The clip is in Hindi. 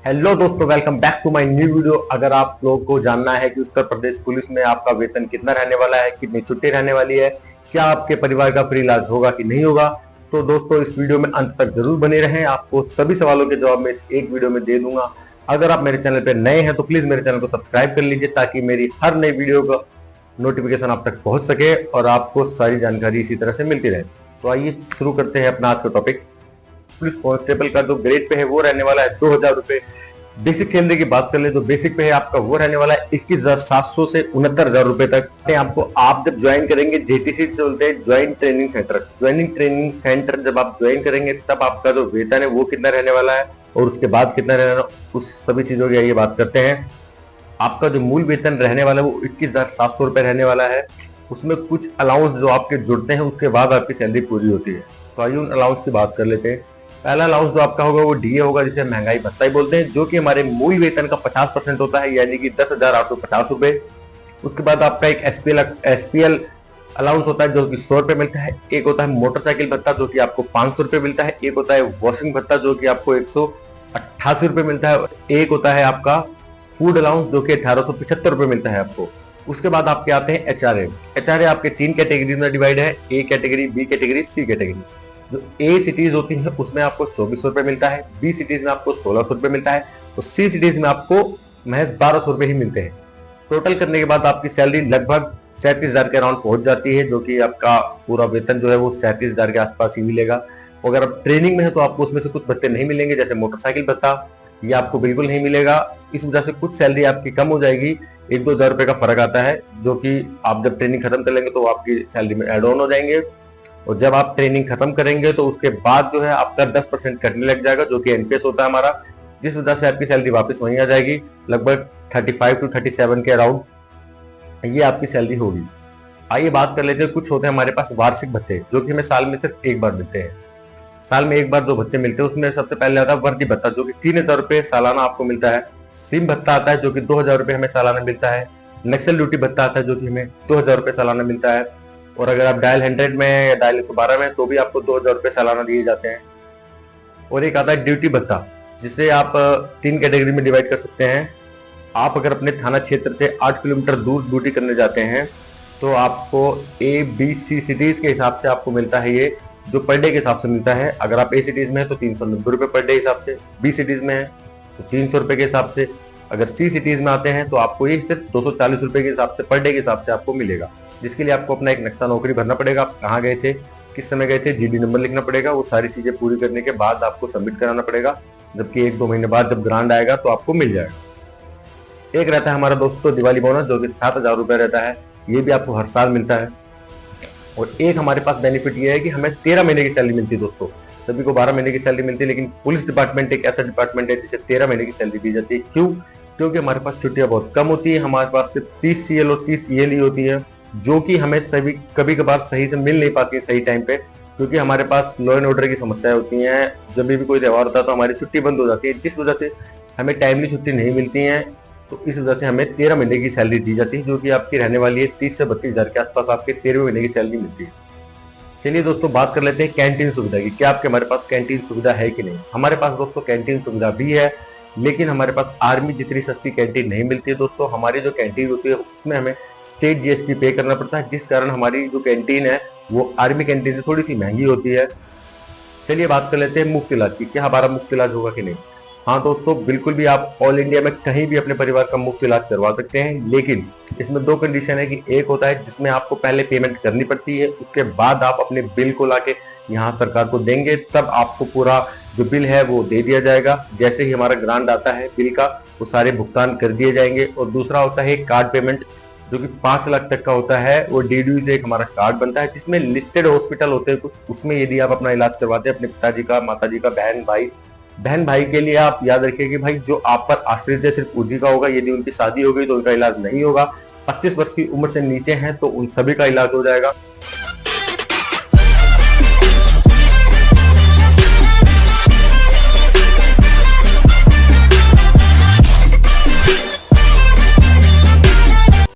हेलो दोस्तों, welcome back to my new video. अगर आप लोगों को जानना है कि उत्तर प्रदेश पुलिस में आपका वेतन कितना रहने वाला है, कितनी छुट्टी रहने वाली है, क्या आपके परिवार का फ्री इलाज होगा कि नहीं होगा, तो दोस्तों इस वीडियो में अंत तक जरूर बने रहें। आपको सभी सवालों के जवाब मैं इस एक वीडियो में दे दूंगा। अगर आप मेरे चैनल पर नए हैं तो प्लीज मेरे चैनल को सब्सक्राइब कर लीजिए ताकि मेरी हर नई वीडियो का नोटिफिकेशन आप तक पहुंच सके और आपको सारी जानकारी इसी तरह से मिलती रहे। तो आइए शुरू करते हैं अपना आज का टॉपिक। पुलिस कांस्टेबल का जो ग्रेड पे है वो रहने वाला है 2000 रुपए। बेसिक सैलरी की बात कर ले तो बेसिक पे है आपका वो रहने वाला है 21,700 से 69,000 रुपए तक। आपको आप जब ज्वाइन करेंगे जेटीसी से बोलते हैं joint training centre. Joining training centre जब आप ज्वाइन करेंगे तब आपका जो वेतन है वो कितना रहने वाला है और उसके बाद कितना रहने वाला, उस सभी चीजों की आइए बात करते हैं। आपका जो मूल वेतन रहने वाला है वो 21,700 रुपए रहने वाला है। उसमें कुछ अलाउंस जो आपके जुड़ते हैं उसके बाद आपकी सैलरी पूरी होती है। तो आइए उन अलाउंस की बात कर लेते हैं। पहला अलाउंस जो आपका होगा वो डीए होगा, जिसे महंगाई भत्ता ही बोलते हैं, जो कि हमारे मूल वेतन का 50% होता है, यानी कि 10,850 रुपए। उसके बाद आपका एक एसपीएल अलाउंस होता है जो कि 100 रुपए मिलता है। एक होता है मोटरसाइकिल भत्ता जो कि आपको 500 रुपए मिलता है। एक होता है वॉशिंग भत्ता जो कि आपको 188 रुपए मिलता है। एक होता है आपका फूड अलाउंस जो कि 1875 रुपए मिलता है आपको। उसके बाद आपके आते हैं एचआरए। एचआरए आपके 3 कैटेगरी में डिवाइड है, A category, B category, C category. जो ए सिटीज होती है उसमें आपको 2400 रुपए मिलता है, बी सिटीज में आपको 1600 रुपए मिलता है और सी सिटीज में आपको महज 1200 रुपए ही मिलते हैं। टोटल करने के बाद आपकी सैलरी लगभग 37,000 के अराउंड पहुंच जाती है, जो कि आपका पूरा वेतन जो है वो 37,000 के आसपास ही मिलेगा। अगर आप ट्रेनिंग में है तो आपको उसमें से कुछ भत्ते नहीं मिलेंगे, जैसे मोटरसाइकिल भत्ता, ये आपको बिल्कुल नहीं मिलेगा। इस वजह से कुछ सैलरी आपकी कम हो जाएगी, 1-2 हज़ार रुपए का फर्क आता है, जो कि आप जब ट्रेनिंग खत्म कर लेंगे तो आपकी सैलरी में एड ऑन हो जाएंगे। और जब आप ट्रेनिंग खत्म करेंगे तो उसके बाद जो है आपका 10% कटने लग जाएगा, जो कि एनपीएस होता है हमारा, जिस वजह से आपकी सैलरी वापस वहीं आ जाएगी, लगभग 35 to 37 के अराउंड ये आपकी सैलरी होगी। आइए बात कर लेते हैं, कुछ होते हैं हमारे पास वार्षिक भत्ते, जो कि हमें साल में सिर्फ एक बार मिलते हैं। साल में एक बार जो भत्ते मिलते हैं उसमें सबसे पहले आता है वर्दी भत्ता, जो कि 3,000 रुपए सालाना आपको मिलता है। सिम भत्ता आता है जो कि 2,000 रुपए हमें सालाना मिलता है। नक्सल ड्यूटी भत्ता आता है जो कि हमें 2,000 रुपए सालाना मिलता है। और अगर आप डायल 100 में या डायल 112 में तो भी आपको 2,000 रुपए सालाना दिए जाते हैं। और एक आता है ड्यूटी भत्ता, जिसे आप 3 कैटेगरी में डिवाइड कर सकते हैं। आप अगर अपने थाना क्षेत्र से 8 किलोमीटर दूर ड्यूटी करने जाते हैं तो आपको ए बी सी सिटीज के हिसाब से आपको मिलता है, ये जो पर डे के हिसाब से मिलता है। अगर आप ए सिटीज में है तो 390 रुपए पर डे हिसाब से, बी सिटीज में है तो 300 रुपए के हिसाब से, अगर सी सिटीज में आते हैं तो आपको ये सिर्फ 240 रुपए के हिसाब से पर डे के हिसाब से आपको मिलेगा, जिसके लिए आपको अपना एक नक्शा नौकरी भरना पड़ेगा। आप कहाँ गए थे, किस समय गए थे, जीडी नंबर लिखना पड़ेगा। वो सारी चीजें पूरी करने के बाद आपको सबमिट कराना पड़ेगा, जबकि 1-2 महीने बाद जब ग्रांड आएगा तो आपको मिल जाएगा। एक रहता है हमारा दोस्तों दिवाली बोनस, जो कि 7,000 रुपए रहता है, ये भी आपको हर साल मिलता है। और एक हमारे पास बेनिफिट ये है कि हमें 13 महीने की सैलरी मिलती है दोस्तों। सभी को 12 महीने की सैलरी मिलती है, लेकिन पुलिस डिपार्टमेंट एक ऐसा डिपार्टमेंट है जिसे 13 महीने की सैलरी दी जाती है। क्यों? क्योंकि हमारे पास छुट्टियां बहुत कम होती है। हमारे पास सिर्फ 30 सीएल और 30 ईएल होती है, जो कि हमें सभी कभी कभार सही से मिल नहीं पाती है सही टाइम पे, क्योंकि हमारे पास लॉ एंड ऑर्डर की समस्याएं होती हैं। जब भी कोई त्यौहार होता है तो हमारी छुट्टी बंद हो जाती है, जिस वजह से हमें टाइमली छुट्टी नहीं मिलती है। तो इस वजह से हमें 13 महीने की सैलरी दी जाती है, जो कि आपकी रहने वाली है 30 से 32,000 के आसपास आपके 13वें महीने की सैलरी मिलती है। चलिए दोस्तों बात कर लेते हैं कैंटीन सुविधा की। क्या आपके हमारे पास कैंटीन सुविधा है कि नहीं? हमारे पास दोस्तों कैंटीन सुविधा भी है, लेकिन हमारे पास आर्मी जितनी सस्ती कैंटीन नहीं मिलती है दोस्तों। हमारी जो कैंटीन होती है उसमें हमें स्टेट जीएसटी पे करना पड़ता है, जिस कारण हमारी जो कैंटीन है वो आर्मी कैंटीन से थोड़ी सी महंगी होती है। चलिए बात कर लेते हैं मुफ्त इलाज की। क्या हमारा मुफ्त इलाज होगा कि नहीं? हाँ दोस्तों, बिल्कुल भी आप ऑल इंडिया में कहीं भी अपने परिवार का मुफ्त इलाज करवा सकते हैं, लेकिन इसमें 2 कंडीशन है कि एक होता है जिसमें आपको पहले पेमेंट करनी पड़ती है, उसके बाद आप अपने बिल को लाके यहाँ सरकार को देंगे, तब आपको पूरा जो बिल है वो दे दिया जाएगा। जैसे ही हमारा ग्रांट आता है बिल का, वो सारे भुगतान कर दिए जाएंगे। और दूसरा होता है कार्ड पेमेंट, जो कि 5 लाख तक का होता है। वो डीडीयू से एक हमारा कार्ड बनता है, जिसमें लिस्टेड हॉस्पिटल होते हैं कुछ, उसमें यदि आप अपना इलाज करवाते हैं अपने पिताजी का, माताजी का, बहन भाई के लिए, आप याद रखिए कि भाई जो आप पर आश्रित है सिर्फ उन्हीं का होगा। यदि उनकी शादी हो गई तो उनका इलाज नहीं होगा। 25 वर्ष की उम्र से नीचे हैं तो उन सभी का इलाज हो जाएगा।